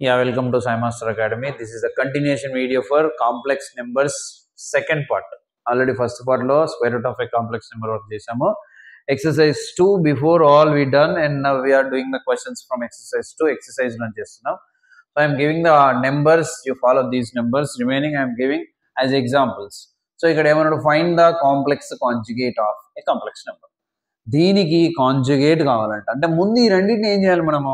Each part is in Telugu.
Yeah, welcome to Sai Master Academy. This is a continuation video for complex numbers second part. Already first part lo square root of a complex number work chesamu. Exercise 2 before all we done, and now we are doing the questions from exercise 2. Exercise run chestunnam. So I am giving the numbers, you follow these numbers. Remaining I am giving as examples. So ikkada em to find the complex conjugate of a complex number. దీనికి కాంజుగేట్ కావాలంట అంటే ముందు ఈ రెండింటిని ఏం చేయాలి, మనము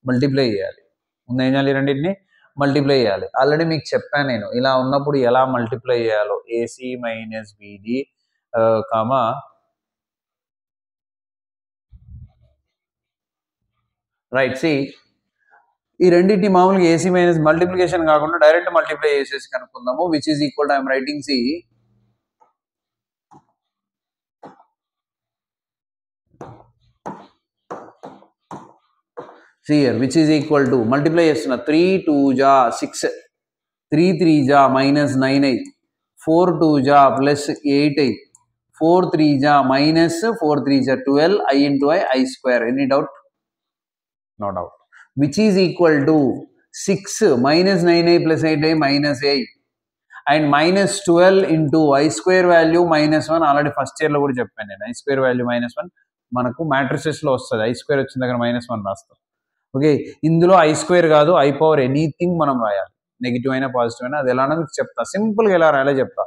మల్టిప్లై చేయాలి. ముందు ఏం చేయాలి, రెండింటిని మల్టిప్లై చేయాలి. ఆల్రెడీ మీకు చెప్పాను నేను, ఇలా ఉన్నప్పుడు ఎలా మల్టిప్లై చేయాలో. AC minus BD comma right. సి ఈ రెండింటిని మామూలుగా ఏసీ మైనస్ మల్టిప్లికేషన్ కాకుండా డైరెక్ట్ మల్టిప్లై చేసేసి కనుక్కుందాము. Which is equal to I'm writing C here, which is equal to multiply chestunna 3 2 ja 6, 3 3 ja minus 9 8, 4 2 ja plus 8 8, 4 3 ja minus 4 3 ja 12, I into I square. Any doubt? No doubt. Which is equal to 6 minus 9i plus 8i minus 8 and minus 12 into I square value minus 1. Already first year lo kuda cheppanu nenu. I square value minus 1 manaku matrices lo vastadi. I square వచ్చిన దగ్గర minus 1 రాస్తాం. ఓకే, ఇందులో ఐ స్క్వేర్ కాదు, ఐ పవర్ ఎనీథింగ్ మనం రాయాలి. నెగిటివ్ అయినా పాజిటివ్ అయినా అది ఎలానో మీకు చెప్తా. సింపుల్గా ఎలా రాయాలో చెప్తా.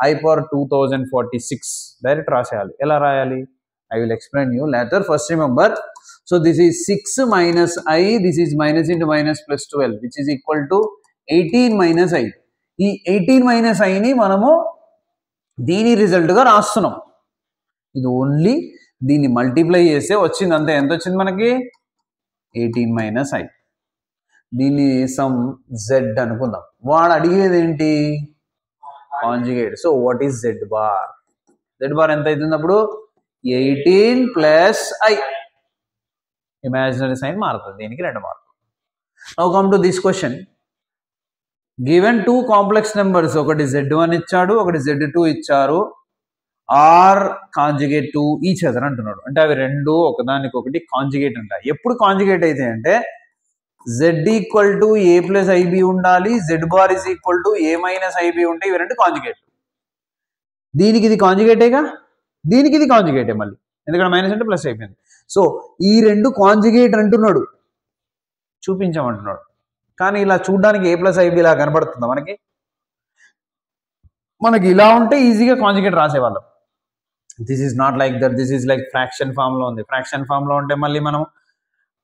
ఐ పవర్ 2046 డైరెక్ట్ రాసేయాలి. ఎలా రాయాలి I will explain you later. First remember, so this is 6 minus i, this is minus into minus plus 12 which is equal to 18 minus i. ఈ 18 మైనస్ ఐని మనము దీని రిజల్ట్గా రాస్తున్నాం. ఇది ఓన్లీ దీన్ని మల్టిప్లై చేస్తే వచ్చింది అంతే. ఎంత వచ్చింది మనకి? 18 మైనస్ ఐ. దీన్ని సమ్ జెడ్ అనుకుందాం. వాడు అడిగేది ఏంటి? Conjugate. So what is Z bar? Z bar ఎంత అవుతుంది అప్పుడు? 18 ప్లస్ ఐ. ఇమాజినరీ సైన్ మారుతుంది, దీనికి 2 మార్కులు. Now come to this question. Given 2 complex numbers, ఒకటి Z1 ఇచ్చాడు, ఒకటి Z2 ఇచ్చారు. Are conjugate to each other అంటున్నాడు. అంటే అవి రెండు ఒకదానికొకటి కాంజుగేట్ ఉంటాయి. ఎప్పుడు కాంజుగేట్ అయితే అంటే Z equal to a plus i b ఉండాలి, Z bar is equal to a minus i b ఉంటే ఇవి రెండు కాంజుగేట్. దీనికి ఇది కాంజుగేటేగా, దీనికి ఇది కాంజుగేటే మళ్ళీ, ఎందుకంటే మైనస్ అంటే ప్లస్ అయిపోయింది. సో ఈ రెండు కాంజుగేట్ అంటున్నాడు, చూపించమంటున్నాడు. కానీ ఇలా చూడడానికి ఏ ప్లస్ ఐబి ఇలా కనబడుతుందా మనకి? మనకి ఇలా ఉంటే ఈజీగా కాంజుగేట్ రాసేవాళ్ళం. This is not like that. This is like fraction form లో ఉంది. ఫ్రాక్షన్ ఫామ్ లో ఉంటే మళ్ళీ మనం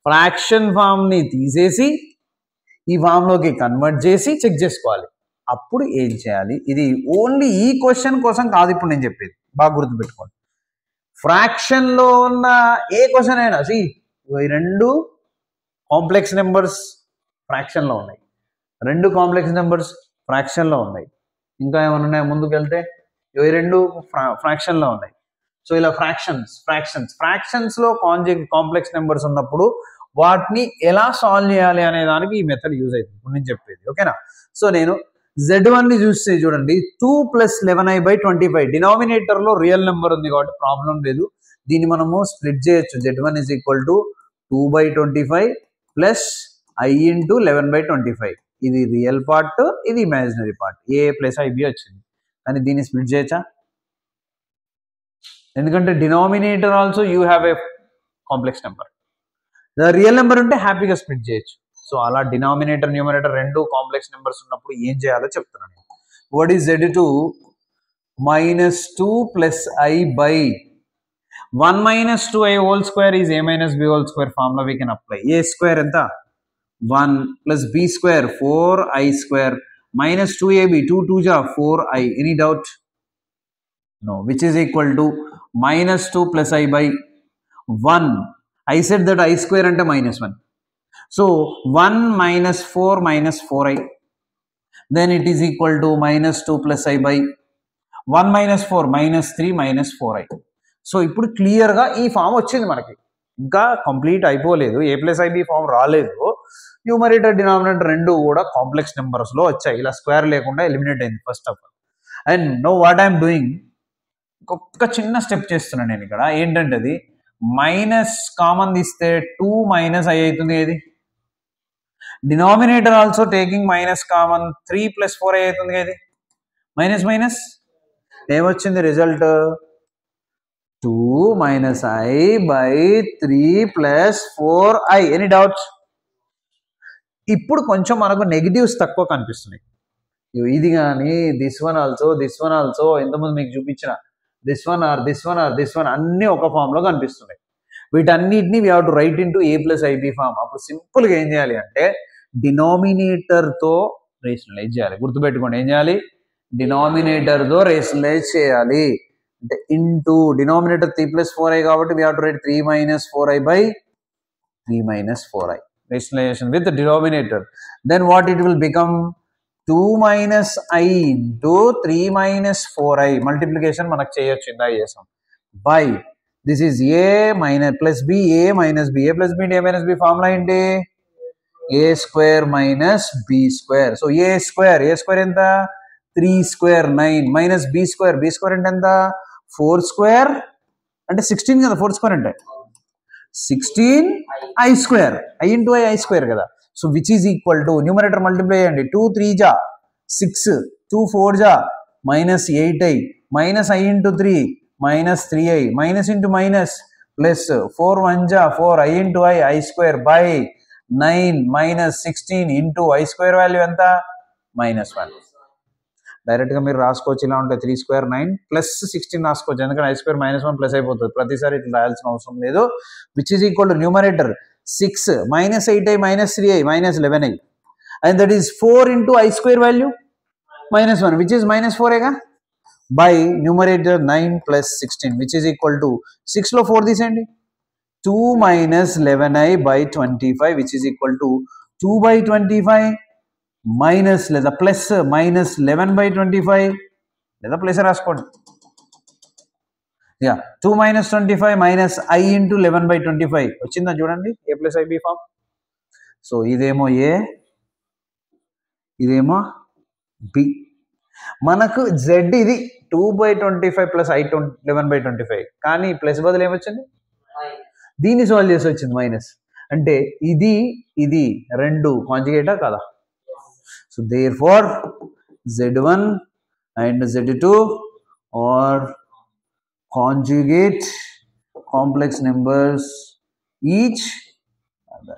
ఫ్రాక్షన్ ఫామ్ ని తీసేసి ఈ ఫామ్ లోకి కన్వర్ట్ చేసి చెక్ చేసుకోవాలి. అప్పుడు ఏం చేయాలి? ఇది ఓన్లీ ఈ క్వశ్చన్ కోసం కాదు ఇప్పుడు నేను చెప్పేది, బాగా గుర్తుపెట్టుకోండి. ఫ్రాక్షన్ లో ఉన్న ఏ క్వశ్చన్ అయినా సి, ఈ రెండు కాంప్లెక్స్ నెంబర్స్ ఫ్రాక్షన్ లో ఉన్నాయి, రెండు కాంప్లెక్స్ నెంబర్స్ ఫ్రాక్షన్ లో ఉన్నాయి. ఇంకా ఏమైనా ఉన్నాయి ముందుకు వెళ్తే? ఇవి రెండు ఫ్రాక్షన్ లో ఉన్నాయి. సో ఇలా ఫ్రాక్షన్స్ లో కాంప్లెక్స్ నెంబర్స్ ఉన్నప్పుడు వాటిని ఎలా సాల్వ్ చేయాలి అనే దానికి ఈ మెథడ్ యూజ్ అవుతుంది ఇప్పుడు నేను చెప్పేది. ఓకేనా? సో నేను Z1 ని చూస్తే చూడండి, 2 + 11i/25. డినామినేటర్ లో రియల్ నెంబర్ ఉంది కాబట్టి ప్రాబ్లం లేదు. దీన్ని మనము స్ప్లిట్ చేయొచ్చు. Z1 is equal to 2/25 plus i into 11/25. ఇది రియల్ పార్ట్, ఇది ఇమాజినరీ పార్ట్. ఏ ప్లస్ ఐబి వచ్చింది. కానీ దీన్ని స్ప్లిట్ చేయొచ్చా? ఎందుకంటే denominator also you have a complex number. Real number ఉంటే హ్యాపీగా స్ప్లిట్ చేయొచ్చు. సో అలా డినామినేటర్ న్యూమరేటర్ రెండు కాంప్లెక్స్ నెంబర్స్ ఉన్నప్పుడు ఏం చేయాలో చెప్తున్నాను. What is Z2? -2 + i/1 - 2i whole square is a minus b whole square formula we can apply. a square ఎంత? 1 + b square 4i square minus 2ab 2 2 ja 4i. Any doubt? No. Which is equal to -2 + i/1. I said that I square ante -1. So 1 - 4 - 4i. Then it is equal to -2 + i/1 - 4 -3 - 4i. So ఇప్పుడు క్లియర్గా ఈ ఫామ్ వచ్చింది మనకి. ఇంకా కంప్లీట్ అయిపోలేదు, ఏ ప్లస్ ఐబి ఫామ్ రాలేదు. న్యూమరేటర్ డినామినేటర్ రెండు కూడా కాంప్లెక్స్ నెంబర్స్ లో వచ్చాయి. ఇలా స్క్వేర్ లేకుండా ఎలిమినేట్ అయింది first of all. And know what I'm doing, ఒక చిన్న స్టెప్ చేస్తున్నాను నేను ఇక్కడ. ఏంటంటే అది మైనస్ కామన్ తీస్తే 2 - i అవుతుంది. ఏది denominator also taking minus common 3 + 4i అవుతుంది కదా ఇది మైనస్ మైనస్ ఏమొచ్చింది result 2 - i/3 + 4i. Any doubts? ఇప్పుడు కొంచెం మనకు నెగిటివ్స్ తక్కువ కనిపిస్తున్నాయి. ఇది కానీ దిస్ వన్ ఆల్సో ఎంతమంది మీకు చూపించిన దిస్ వన్ అన్నీ ఒక ఫామ్లో కనిపిస్తున్నాయి. వీటన్నిటిని we have to write into a + ib form. అప్పుడు సింపుల్గా ఏం చేయాలి అంటే డినామినేటర్తో రేషనలైజ్ చేయాలి. గుర్తుపెట్టుకోండి ఏం చేయాలి, డినామినేటర్తో రేషనలైజ్ చేయాలి. అంటే ఇంటూ డినామినేటర్ 3 + 4i కాబట్టి we have to right 3 - 4i/3 - 4i. Rationalization with the denominator. Then what it will become? 2 - i into 3 - 4i. Multiplication మనకు చేయొచ్చు ఇందా చేసాం. By this is a plus b, a minus b, a plus b into a minus b formula ఏంటి? a square minus b square. So a square ఎంత? 3 square 9 minus b square అంటే ఎంత? 4 square అంటే 16 కదా 4 square అంటే 16i square. I into i square కదా. So which is equal to numerator multiply చేయండి. 2 3 జా 6, 2 4 జా -8i minus i into 3 -3i minus into minus plus 4 1 జా 4 i into i square by 9 minus 16 into i square value ఎంత? -1. డైరెక్ట్గా మీరు రాసుకోవచ్చు. ఇలా ఉంటాయి 3 square 9 plus 16 రాసుకోవచ్చు. ఎందుకంటే i square -1 ప్లస్ అయిపోతుంది. ప్రతిసారి ఇట్లా రాయాల్సిన అవసరం లేదు. Which is equal to numerator 6 -8i -3i -11i and that is 4 into i square value -1 which is -4గా by numerator 9 plus 16 which is equal to 6 లో 4 తీసేయండి 2 - 11i/25 which is equal to 2/25 minus లేదా ప్లస్ -11/25 లేదా ప్లస్ రాసుకోండి. 2 - 25 minus i into 11/25 వచ్చిందా చూడండి a + ib ఫామ్. సో ఇదేమో a, ఇదేమో b. మనకు z ఇది 2/25 plus i 11/25 కానీ ప్లస్ బదులు ఏమొచ్చింది దీన్ని సాల్వ్ చేసి వచ్చింది మైనస్. అంటే ఇది రెండు కాంజుగేటా కదా. So therefore z1 and z2 are conjugate complex numbers each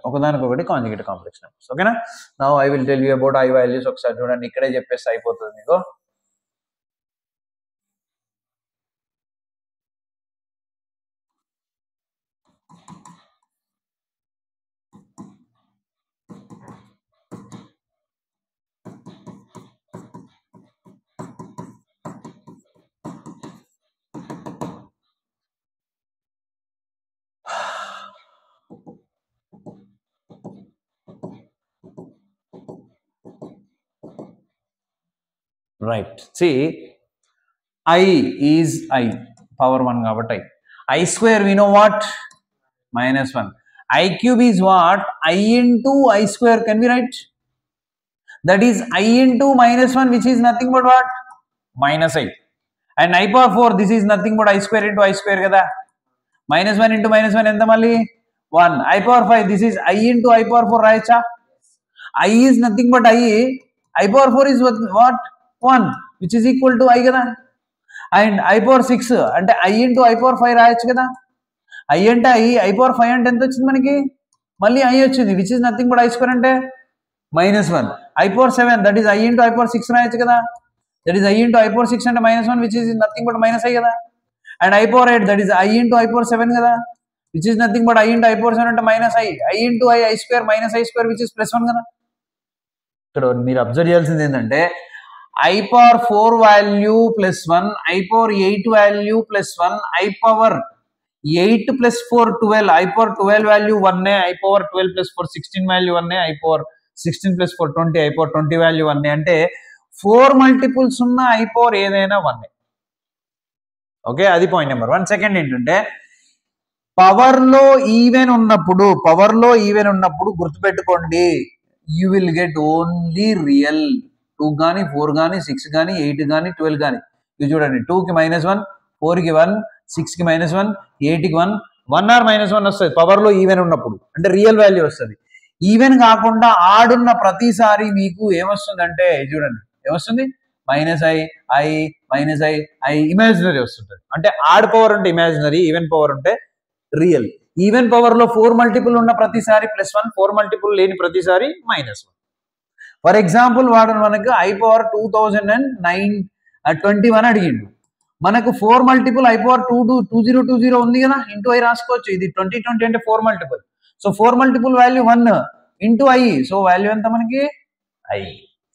ఒకదానికొకటి కాంజుగేట్ కాంప్లెక్స్ నెంబర్స్. ఓకేనా? Now I will tell you about i values. ఒకసారి చూడండి ఇక్కడే చెప్పేసి అయిపోతుంది మీకు. Right. See, I is I power 1 కాబట్టి I square we know what? -1. I cube is what? I into I square. Can we write? That is I into -1 which is nothing but what? -i. And I power 4 this is nothing but I square into I square కదా. -1 into -1 ఎంత మళ్ళీ 1. I power 5 this is I into I power 4 రాయచ్చా? I is nothing but I power 4 is what? 1 which is equal to I కదా. అండ్ I power 6 అంటే I into I power 5 రాయొచ్చు కదా. I అంటే I power 5 అంటే ఎంత వచ్చింది మనకి? మళ్ళీ I వచ్చింది which is nothing but I square అంటే -1. I power 7 that is I into I power 6 రాయొచ్చు కదా. that is I into I power 6 అంటే -1 which is nothing but -i కదా. And I power 8 that is I into I power 7 కదా which is nothing but I into I power 7 అంటే -i. I into I square -i square which is +1 కదా. ఇక్కడ మీరు అబ్జర్వ్ చేయాల్సింది ఏంటంటే I power 4 value +1, I power 8 value +1, I power 8 plus 4 12, I power 12 value 1, I power 12 plus 4 16 value 1, I power 16 plus 4 20, I power 20 value 1 అంటే 4 మల్టిపుల్స్ ఉన్న I power ఏదైనా 1. ఓకే, అది పాయింట్ నెంబర్ 1. సెకండ్ ఏంటంటే పవర్లో ఈవెన్ ఉన్నప్పుడు గుర్తుపెట్టుకోండి you will get only real. 2 కానీ 4 కానీ 6 కానీ 8 కానీ 12 కానీ ఇది చూడండి 2కి -1, 4కి 1, 6కి -1, 8కి 1, 1 or -1 వస్తుంది పవర్లో ఈవెన్ ఉన్నప్పుడు అంటే రియల్ వాల్యూ వస్తుంది. ఈవెన్ కాకుండా ఆడున్న ప్రతిసారి మీకు ఏమొస్తుందంటే చూడండి ఏమొస్తుంది minus I I minus I I imaginary వస్తుంటుంది. అంటే ఆడ్ పవర్ ఉంటే ఇమాజినరీ, ఈవెన్ పవర్ ఉంటే రియల్. ఈవెన్ పవర్ లో 4 మల్టిపుల్ ఉన్న ప్రతిసారి +1, 4 మల్టిపుల్ లేని ప్రతిసారి -1. ఫర్ ఎగ్జాంపుల్ వాడు మనకు ఐ పవర్ 2021 అడిగిండు. మనకు 4 మల్టిపుల్ ఐ పవర్ 2020 ఉంది కదా, ఇంటూ ఐ రాసుకోవచ్చు. ఇది 2020 అంటే 4 multiple. So 4 multiple value 1 into I. So value ఎంత మనకి I.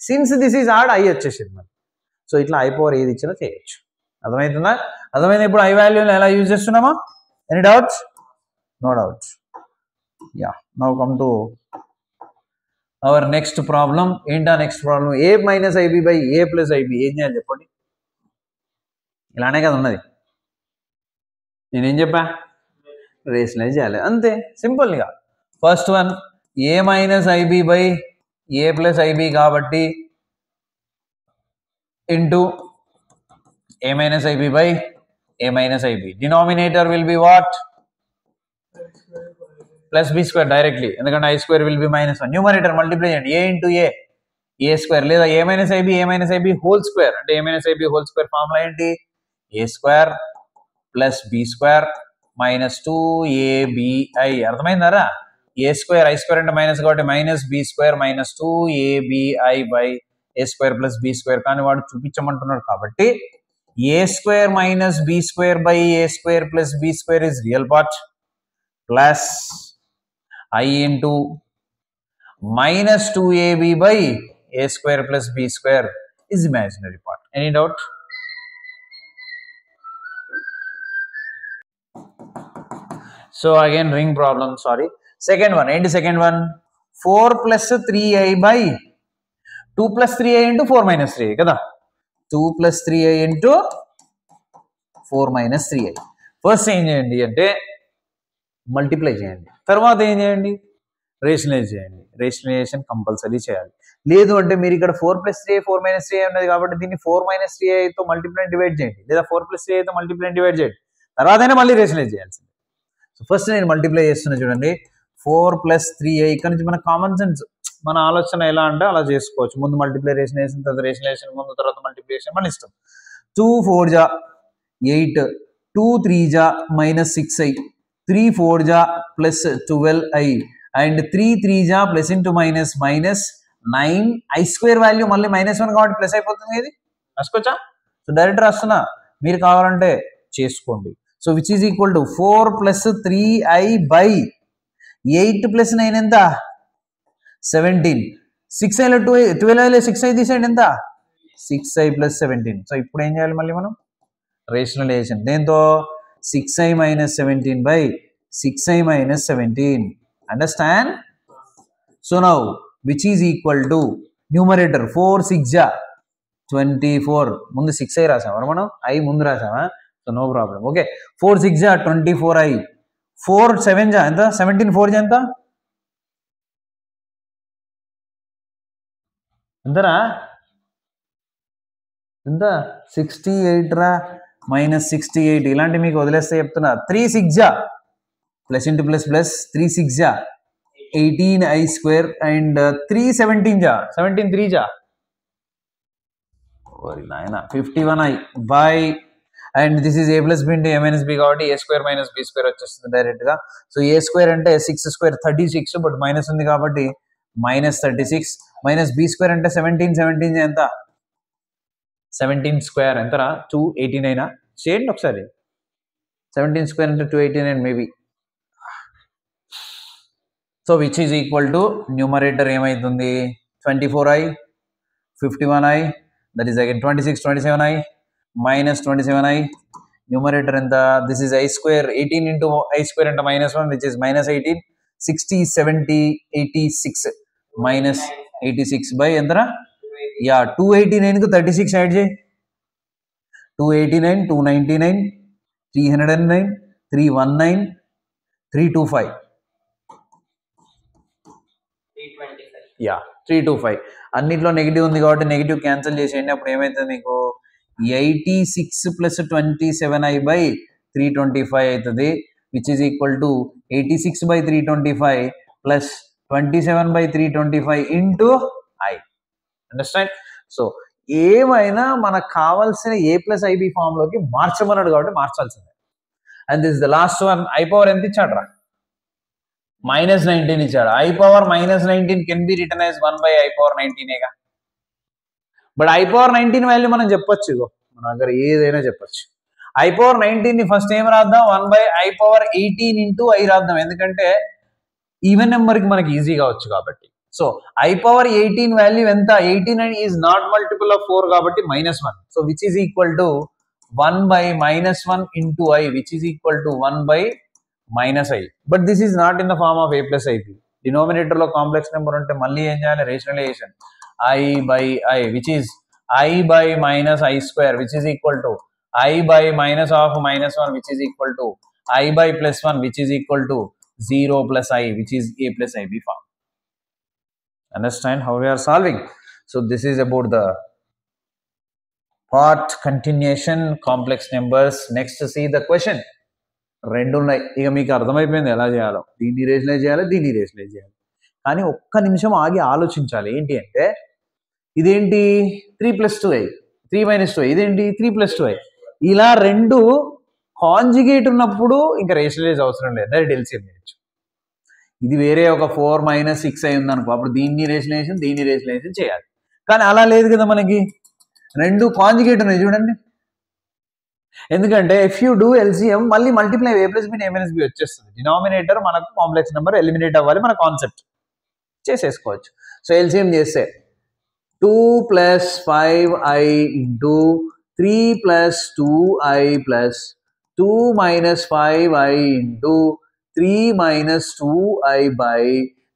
Since this is odd I వచ్చేసింది మనకి. సో ఇట్లా ఐ పవర్ ఏది ఇచ్చినా చేయొచ్చు. అర్థమవుతుందా? అర్థమైంది. ఇప్పుడు ఐ వాల్యూని ఎలా యూజ్ చేస్తున్నామా? Any doubts? No doubts. Yeah, now come to our next problem. ఏంటా next problem? A minus i b by a plus i b. ఏం చేయాలి చెప్పండి? ఇలానే కదా ఉన్నది. నేనేం చెప్పా? రేషనలైజ్ చేయాలి అంతే, సింపుల్గా. First one a minus i b by a plus i b కాబట్టి into a minus ib by a minus ib. Denominator will be what? Plus b square directly. ఎందుకంటే i square will be -1. Numerator multiply చేయండి. a into a square లేదా a minus ib whole square. అంటే a minus ib whole square formula ఏంటి? a square plus b square minus 2abi. అర్థమైందారా? a square i square అంటే మైనస్ కాబట్టి minus b square minus 2abi by a square plus b square. కానీ వాడు చూపించమంటున్నాడు కాబట్టి a square minus b square by a square plus b square is real part plus I into minus 2ab by a square plus b square is imaginary part. Any doubt? So again ring problem, sorry. Second one, and second one 4 plus 3i by 2 plus 3i into 4 minus 3i kada. 2 plus 3i into 4 minus 3i. First ఏం చేయండి అంటే మల్టిప్లై చేయండి, తర్వాత ఏం చేయండి? రేషనలైజ్ చేయండి. రేషనలైజేషన్ కంపల్సరీ చేయాలి. లేదు అంటే మీరు ఇక్కడ 4 plus 3i 4 minus 3i ఉన్నది కాబట్టి దీన్ని 4 minus 3iతో మల్టిప్లై డివైడ్ చేయండి, లేదా 4 plus 3iతో మల్టిప్లై డివైడ్ చేయండి, తర్వాతనే మళ్ళీ రేషనలైజ్ చేయాల్సింది. సో ఫస్ట్ నేను మల్టిప్లై చేస్తున్నా చూడండి. 4 plus 3i. ఇక్కడ నుంచి మన కామన్ సెన్స్, మన ఆలోచన ఎలా అంటే అలా చేసుకోవచ్చు. ముందు మల్టిప్లై రేషనలైజేషన్, తర్వాత రేషనలైజేషన్, ముందు తర్వాత మల్టిప్లికేషన్, మన ఇష్టం. 2 4 జా 8, 2 3 జా -6i, 3 4 జా ప్లస్ 12i అండ్ 3 3 జా plus into minus -9. I square value మళ్ళీ -1 కాబట్టి ప్లస్ అయిపోతుంది. ఇది రాసుకోవచ్చా? సో డైరెక్ట్ రాస్తున్నా, మీరు కావాలంటే చేసుకోండి. So which is equal to 4 plus 3i by 8 plus 9 ఎంత? 17. 6iలో 12iలో 6i తీసేయండి ఎంత? 6i plus 17. సో ఇప్పుడు ఏం చేయాలి మళ్ళీ మనం? రేషనలైజేషన్. దేంతో? 6i minus 17 by 6i minus 17. Understand? So now which is equal to numerator 4 6 ja 24. ముందు 6i రాసామా మనం? i ముందు రాసామా? So no problem. Okay, 4 6 ja 24i, 4 7 ja ఎంత? 17 4 ja ఎంత? ఎంతరా? ఎంత? 68 రా, -68. ఇలాంటి మీకు వదిలేస్తే చెప్తున్నా. 3 6 జా ప్లస్ ఇంటూ ప్లస్ ప్లస్ 3 6 జా 18i స్క్వేర్ అండ్ 3 17 జా 17 3 జా 51i by and this is a plus b into a minus b కాబట్టి a square minus b square వచ్చేస్తుంది డైరెక్ట్ గా. సో a square అంటే 6 square 36, బట్ మైనస్ ఉంది కాబట్టి -36 మైనస్ b square అంటే 17 ఎంత? 17 స్క్వేర్ ఎంతరా? 289. చేయండి ఒకసారి. 17 స్క్వేర్ అంటే 289 maybe. So which is equal to numerator ఏమైతుంది? 24i 51i, that is again 26 27i minus 27i. Numerator ఎంత? This is i square 18 into i square అంటే -1 విచ్ ఈస్ -18. 60 70 86 -86 బై ఎంతరా? యా 289కు 36 యాడ్ చేయి. 289 299 309 319 325. యా 325. అన్నిట్లో నెగిటివ్ ఉంది కాబట్టి నెగిటివ్ క్యాన్సిల్ చేసేయండి. అప్పుడు ఏమవుతుంది మీకు? 86 plus 27i by 325 అవుతుంది, which is equal to 86 by 325 plus 27/325 into i. Understand? So ఏమైనా మనకు కావాల్సిన ఏ ప్లస్ ఐబి ఫామ్లోకి మార్చమన్నాడు కాబట్టి మార్చాల్సిందే. And this the last one. I power ఎంత ఇచ్చాడు రా? -19 ఇచ్చాడు. I power -19 can be written as 1/i power 19 but i power 19 value మనం చెప్పొచ్చు. ఇగో మన దగ్గర ఏదైనా చెప్పొచ్చు. ఐ పవర్ 19 ని ఫస్ట్ ఏం రాద్దాం? 1/i పవర్ 18 ఇంటూ ఐ రాద్దాం. ఎందుకంటే ఈవెన్ నెంబర్కి మనకి ఈజీగా వచ్చు కాబట్టి. సో ఐ పవర్ 18 వాల్యూ ఎంత? 18 ఈజ్ నాట్ మల్టిపుల్ ఆఫ్ 4 కాబట్టి -1. So which is equal to 1/-1 into i, which is equal to 1/-i. But this is not in the form of a plus i b. Denominator లో కాంప్లెక్స్ నెంబర్ ఉంటే మళ్ళీ ఏం చేయాలి? Rationalisation. i/i which is i/-i square which is equal to i/-1 which is equal to i/+1 which is equal to 0 plus I which is a plus ib form. Understand how we are solving? So this is about the part continuation complex numbers. Next see the question. రెండు ఉన్నాయి. ఇక మీకు అర్థమైపోయింది ఎలా చేయాలో. దీన్ని రేషనలైజ్ చేయాలి, దీన్ని రేషనలైజ్ చేయాలి. కానీ ఒక్క నిమిషం ఆగి ఆలోచించాలి. ఏంటి అంటే ఇదేంటి 3+2i, 3 - 2i, ఇదేంటి 3+2i. ఇలా రెండు కాంజుగేట్ ఉన్నప్పుడు ఇంకా రేషనలైజ్ అవసరం లేదు, డైరెక్ట్ ఎల్సిఎం చేయొచ్చు. ఇది వేరే ఒక 4 - 6i ఉందనుకో, అప్పుడు దీన్ని రేషనలైజేషన్ చేయాలి. కానీ అలా లేదు కదా, మనకి రెండు కాంజుగేట్ ఉన్నాయి చూడండి. ఎందుకంటే ఇఫ్ యూ డూ ఎల్సిఎం మళ్ళీ multiply a + b a - b వచ్చేస్తుంది. డినామినేటర్ మనకు కాంప్లెక్స్ నెంబర్ ఎలిమినేట్ అవ్వాలి, మన కాన్సెప్ట్ చేసేసుకోవచ్చు. సో ఎల్సిఎం చేస్తే 2 + 5i into 3 + 2i plus 2 - 5i into 3 - 2i by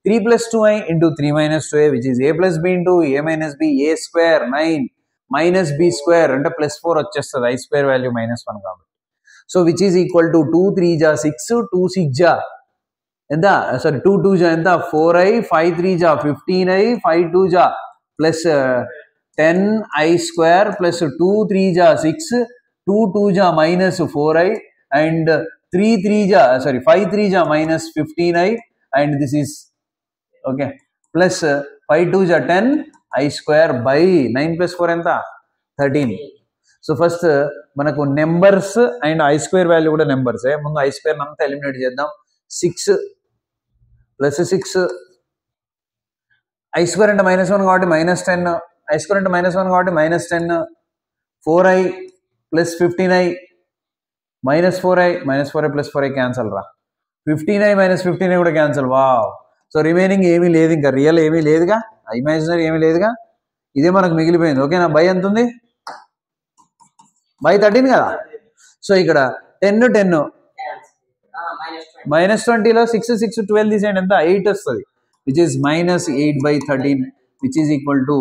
3 + 2i into 3 - 2i which is a + b into a - b, a square 9 minus b square అంటే +4 వచ్చేస్తుంది. ఐ స్క్వేర్ వాల్యూ -1 కాబట్టి. So which is equal to 2 3 జా 6, 2 6 జా ఎంత? సారీ 2 2 జా ఎంత? 4i, 5 3 జా 15i, 5 2 జా ప్లస్ 10i స్క్వేర్ ప్లస్ 2 3 జా 6, 2 2 జా -4i అండ్ 3 3 జా సారీ 5 3 జా -15i and this is okay plus 5 2 జా 10i స్క్వేర్ బై 9 + 4 ఎంత? 13. సో ఫస్ట్ మనకు numbers and I square value కూడా నెంబర్సే. ముందు ఐ స్క్వేర్ అంతా ఎలిమినేట్ చేద్దాం. 6 + 6 ఐ స్క్వేర్ అంటే -1 కాబట్టి -10, ఐ స్క్వేర్ అంటే -1 కాబట్టి -10, 4i plus 15i -4i plus 4i cancel రా. 15i - 15i కూడా క్యాన్సల్. వావ్. సో రిమైనింగ్ ఏమీ లేదు, ఇంకా రియల్ ఏమీ లేదుగా, ఇమాజినరీ ఏమీ లేదుగా, ఇదే మనకు మిగిలిపోయింది. ఓకేనా? బై ఎంత ఉంది? బై 13 కదా. సో ఇక్కడ 10 10 -20లో 6 6 12 తీసేయండి ఎంత? 8 వస్తుంది. Which is -8/13 which is equal to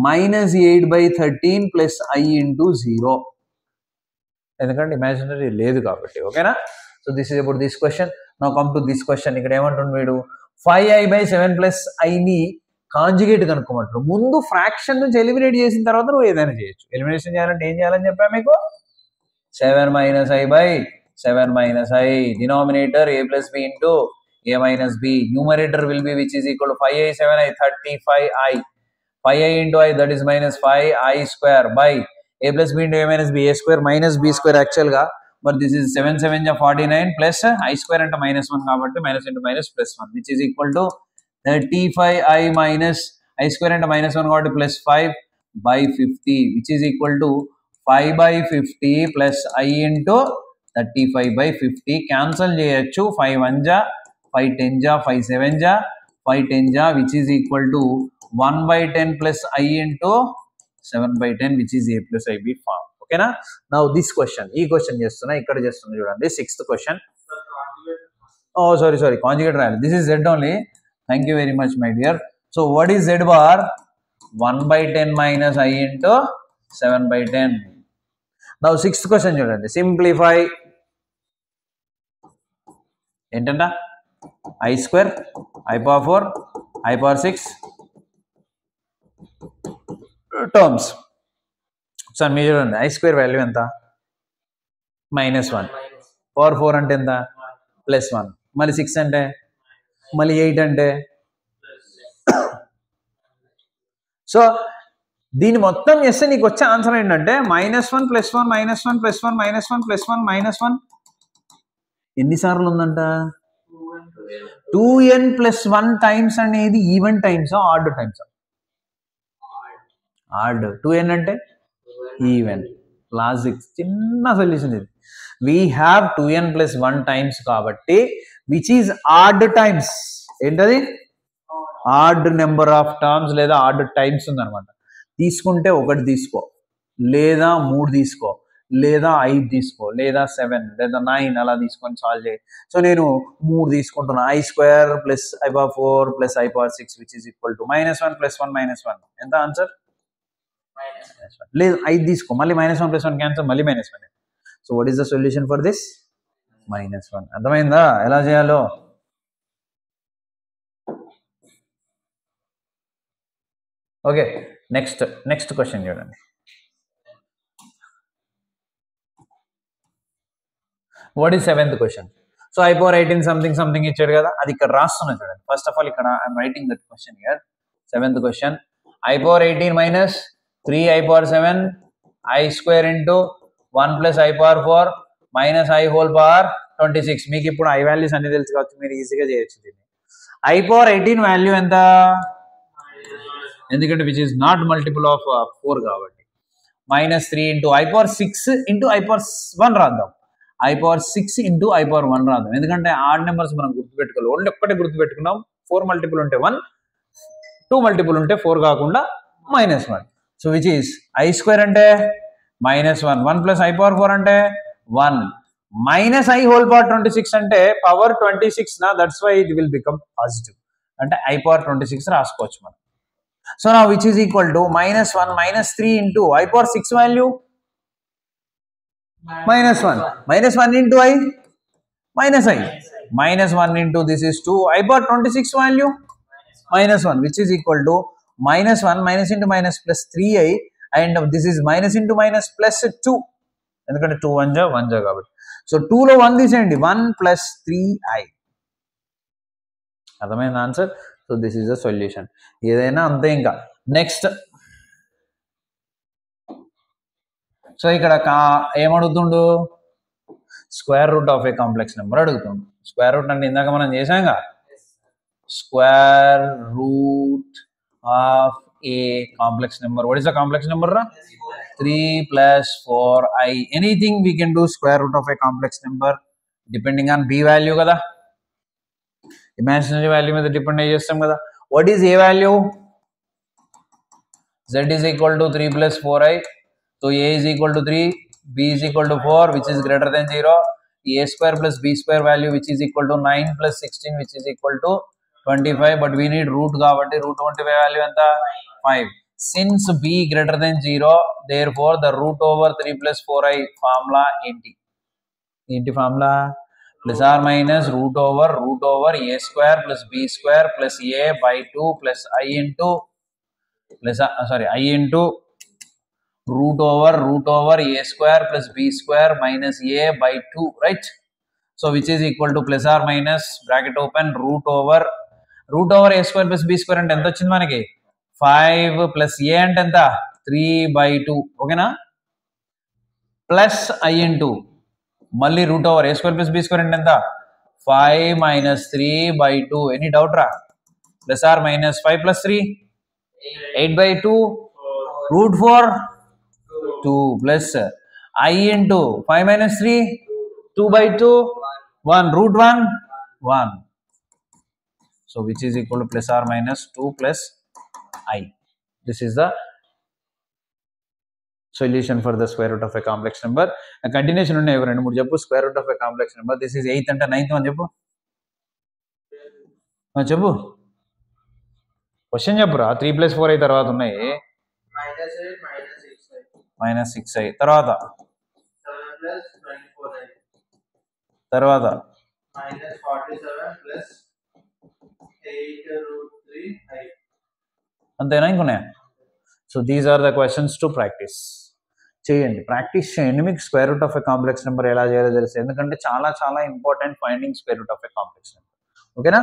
-8/13 plus i into 0. ఎందుకంటే ఇమాజినరీ లేదు కాబట్టి. ఓకేనా? So this is about this question. Now come to this question. ఇక్కడ ఏమంటుంది వీడు? 5i/7 plus ఐని conjugate కనుక్కోమంటారు. ముందు ఫ్రాక్షన్ నుంచి ఎలిమినేట్ చేసిన తర్వాత నువ్వు ఏదైనా చేయొచ్చు. ఎలిమినేషన్ చేయాలంటే ఏం చేయాలని చెప్పా మీకు? 7 - i/7 - i denominator a + b into a - b, numerator will be which is equal to 5i 7i 35i, 5i into i that is -5i square by a + b into a - b, a square - b square actually, but this is 7 7 49 plus i square అంటే -1 కాబట్టి -, +1 which is equal to 35i minus i square అంటే -1 కాబట్టి +5/50 which is equal to 5/50 plus i into 35/50. Cancel చేయొచ్చు. 5 1 జా 5 10 జా 5 7 జా 5 10 జా which is equal to 1/10 plus i into 7/10 which is a + ib form. ఓకేనా? నౌ దిస్ క్వశ్చన్, ఈ క్వశ్చన్ చేస్తున్నా, ఇక్కడ చేస్తున్నా చూడండి. 6th question. Oh sorry conjugate రాయాలి. This is z only. Thank you very much, my dear. So what is z bar? 1/10 minus I into 7/10. Now 6th question చూడండి. Simplify. ఏంటంట? I square, I power 4, I power 6 terms. So మీరు చూడండి, I square వాల్యూ ఎంత? -1. పవర్ 4 అంటే ఎంత? +1. మళ్ళీ 6 అంటే, మళ్ళీ 8 అంటే సో దీని మొత్తం చేస్తే నీకు వచ్చే ఆన్సర్ ఏంటంటే -1 + 1 -1 + 1 -1 + 1 -1 ఎన్నిసార్లు ఉందంట 2n + 1 టైమ్స్ అనేది even times odd times odd 2n అంటే ఈవెన్ లాజిక్ చిన్న సొల్యూషన్ ఇది we have 2n + 1 టైమ్స్ కాబట్టి which is odd టైమ్స్ ఏంటది ఆడ్ నెంబర్ ఆఫ్ టర్మ్స్ లేదా ఆడ్ టైమ్స్ ఉందన్నమాట తీసుకుంటే 1 తీసుకో లేదా 3 తీసుకో లేదా 5 తీసుకో లేదా 7 లేదా 9 అలా తీసుకొని సాల్వ్ చేయి సో నేను 3 తీసుకుంటున్నా i² + i⁴ + i⁴ which is equal to -1 + 1 -1 ఎంత ఆన్సర్ -1 లేదు 5 తీసుకో మళ్ళీ -1 + 1 క్యాన్సిల్ మళ్ళీ -1 so what is the solution for this -1 అర్థమైందా ఎలా చేయాలో ఓకే నెక్స్ట్ క్వశ్చన్ చూడండి what is 7th question so i⁴18 something ఇచ్చాడు కదా అది ఇక్కడ రాస్తున్నా చూడండి ఫస్ట్ ఆఫ్ ఆల్ ఇక్కడ I'm writing that question here 7th question i⁴18 - 3i⁴7 i² × 1 + i⁴ - i⁴26 మీకు ఇప్పుడు i వాల్యూస్ అన్ని తెలుసు కాబట్టి మీరు ఈజీగా చేయొచ్చు దీన్ని i⁴18 వాల్యూ ఎంత ఎందుకంటే which is not multiple of 4 కాబట్టి -3 × i⁴6 × i⁴1 రాద్దాం i⁴6 × i⁴1 రాద్దాం ఎందుకంటే ఆడ్ నెంబర్స్ మనం గుర్తుపెట్టుకోవాలి ఓన్లీ ఒక్కటే గుర్తుపెట్టుకున్నాం 4 మల్టిపుల్ ఉంటే 1 2 మల్టిపుల్ ఉంటే 4 కాకుండా -1 సో విచ్ ఈస్ i² అంటే -1 1 + i⁴ అంటే 1 -i⁴26 అంటే పవర్ 26 నా that's why it will become positive అంటే i⁴26 రాసుకోవచ్చు మనం so now which is equal to -1 -3 × i⁴6 value -1 -1 × i -1 × this is 2 i⁴26 value -1 which is equal to -1 - into minus plus 3i and this is minus into minus plus 2 ఎందుకంటే 2 1 జా కాబట్టి సో 2 లో 1 తీసేయండి 1 + 3i అర్థమైంది answer so this is the solution ఏదైనా అంతే ఇంకా నెక్స్ట్ సో ఇక్కడ ఏమడుగుతుండు square root of a complex number అడుగుతుండు స్క్వేర్ రూట్ అంటే ఇందాక మనం చేసాంగా square root of a complex number what is the complex number రా 3 + 4i anything we can do square root of a complex number depending on b value కదా ఇమాజినరీ వాల్యూ మీద డిపెండ్ అయ్యి చేస్తాం కదా what is A value z is equal to 3 + 4i so a is equal to 3 b is equal to 4 which is greater than 0 a² + b² value which is equal to 9 + 16 which is equal to 25 but we need root కాబట్టి root 25 value ఎంత 5 since b greater than 0 therefore the root over 3 + 4i formula ఏంటి formula ± root over a² + b² + a/2 + i into i into root over a² + b² - a/2 right so which is equal to ± bracket open root over a² + b² అంటే ఎంత వచ్చింది మనకి 5 + a అంటే ఎంత 3/2 ఓకేనా ప్లస్ i into మళ్ళీ root over a² + b² అంటే ఎంత 5 - 3/2 ఎనీ డౌట్ రా ± 5 + 3 8/2 root 4 2 plus I into 5 - 3 2/2 1 root 1 1 so which is equal to ± 2 plus I this is the solution for the square root of a complex number a continuation unna ever rendu moodu cheppu square root of a complex number this is 8th ante 9th one cheppu cheppu question చెప్పురా 3 + 4i తర్వాత ఉన్నాయి -6i తర్వాత తర్వాత అంతేనా ఇంకొన్నాయా so these are the questions to practice చేయండి ప్రాక్టీస్ చేయండి మీకు square root of a complex number ఎలా చేయాలో తెలుసు ఎందుకంటే చాలా చాలా important finding square root of a complex number ఓకేనా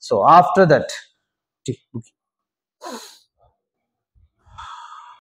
సో ఆఫ్టర్ దట్